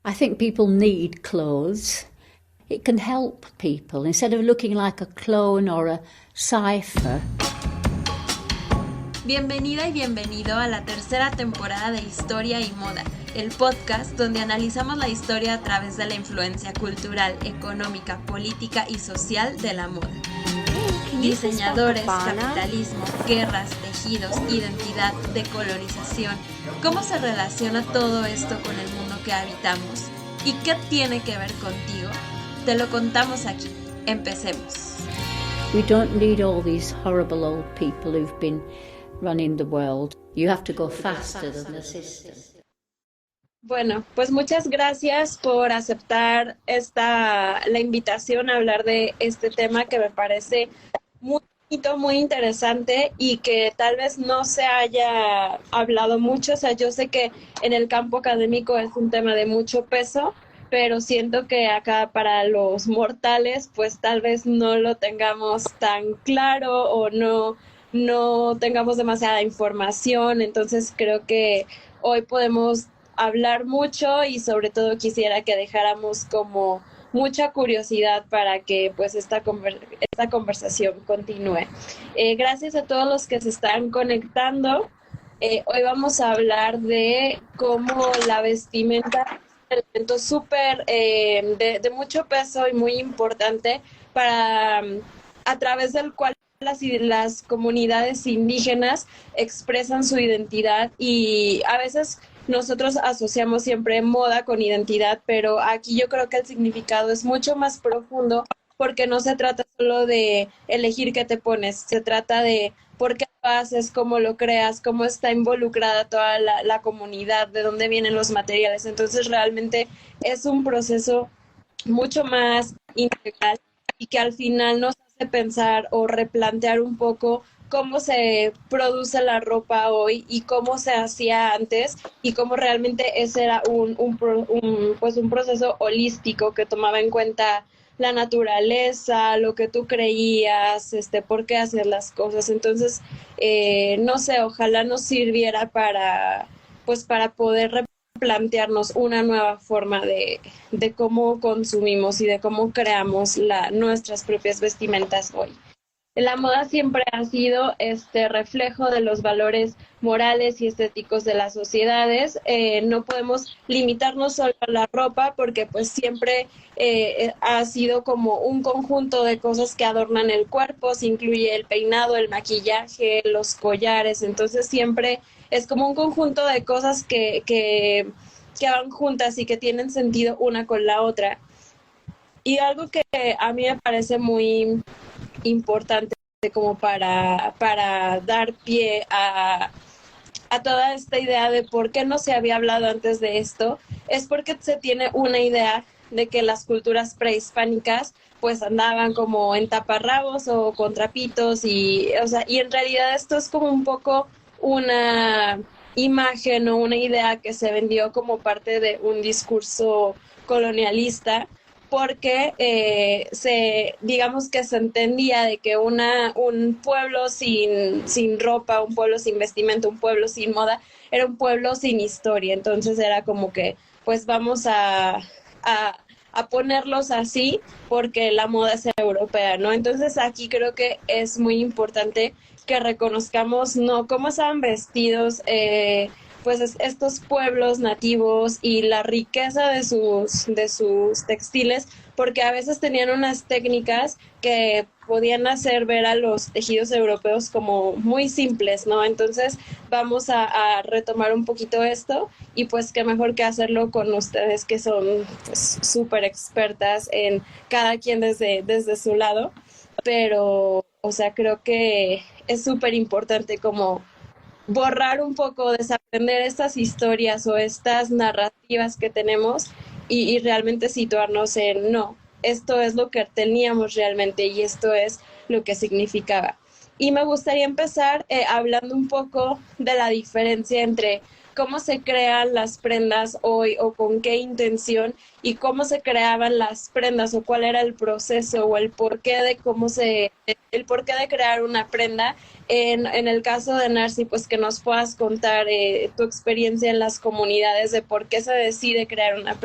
I think people need clothes. It can help people instead of looking like a clone or a cipher. Bienvenida y bienvenido a la tercera temporada de Historia y Moda, el podcast donde analizamos la historia a través de la influencia cultural, económica, política y social de la moda. Diseñadores, capitalismo, guerras, tejidos, identidad, decolonización. ¿Cómo se relaciona todo esto con el mundo que habitamos? ¿Y qué tiene que ver contigo? Te lo contamos aquí. Empecemos. We don't need all these horrible old people who've been running the world. You have to go faster than the system. Bueno, pues muchas gracias por aceptar la invitación a hablar de este tema que me parece muy bonito, muy interesante y que tal vez no se haya hablado mucho. O sea, yo sé que en el campo académico es un tema de mucho peso, pero siento que acá para los mortales pues tal vez no lo tengamos tan claro o no tengamos demasiada información. Entonces creo que hoy podemos hablar mucho y sobre todo quisiera que dejáramos como mucha curiosidad para que pues esta conversación continúe. Gracias a todos los que se están conectando. Hoy vamos a hablar de cómo la vestimenta es un elemento súper de mucho peso y muy importante para a través del cual las comunidades indígenas expresan su identidad, y a veces nosotros asociamos siempre moda con identidad, pero aquí yo creo que el significado es mucho más profundo porque no se trata solo de elegir qué te pones, se trata de por qué lo haces, cómo lo creas, cómo está involucrada toda la comunidad, de dónde vienen los materiales. Entonces realmente es un proceso mucho más integral y que al final nos hace pensar o replantear un poco cómo se produce la ropa hoy y cómo se hacía antes, y cómo realmente ese era un proceso holístico que tomaba en cuenta la naturaleza, lo que tú creías, por qué hacer las cosas. Entonces, no sé, ojalá nos sirviera para poder plantearnos una nueva forma de cómo consumimos y de cómo creamos nuestras propias vestimentas hoy. La moda siempre ha sido este reflejo de los valores morales y estéticos de las sociedades. No podemos limitarnos solo a la ropa porque pues siempre ha sido como un conjunto de cosas que adornan el cuerpo. Se incluye el peinado, el maquillaje, los collares. Entonces siempre es como un conjunto de cosas que van juntas y que tienen sentido una con la otra. Y algo que a mí me parece muy importante como para dar pie a toda esta idea de por qué no se había hablado antes de esto, es porque se tiene una idea de que las culturas prehispánicas pues andaban como en taparrabos o con trapitos, y en realidad esto es como un poco una imagen o una idea que se vendió como parte de un discurso colonialista, porque digamos que se entendía de que un pueblo sin ropa, un pueblo sin vestimenta, un pueblo sin moda, era un pueblo sin historia. Entonces era como que pues vamos a ponerlos así porque la moda es europea, ¿no? Entonces aquí creo que es muy importante que reconozcamos no cómo estaban vestidos pues estos pueblos nativos y la riqueza de sus textiles, porque a veces tenían unas técnicas que podían hacer ver a los tejidos europeos como muy simples, ¿no? Entonces vamos a retomar un poquito esto, y pues qué mejor que hacerlo con ustedes que son pues súper expertas en cada quien desde su lado, pero creo que es súper importante como borrar un poco, desaprender estas historias o estas narrativas que tenemos, y realmente situarnos en no, esto es lo que teníamos realmente y esto es lo que significaba. Y me gustaría empezar hablando un poco de la diferencia entre cómo se crean las prendas hoy o con qué intención, y cómo se creaban las prendas o cuál era el proceso o el porqué de crear una prenda. En el caso de Narcy, pues que nos puedas contar tu experiencia en las comunidades de por qué se decide crear una prenda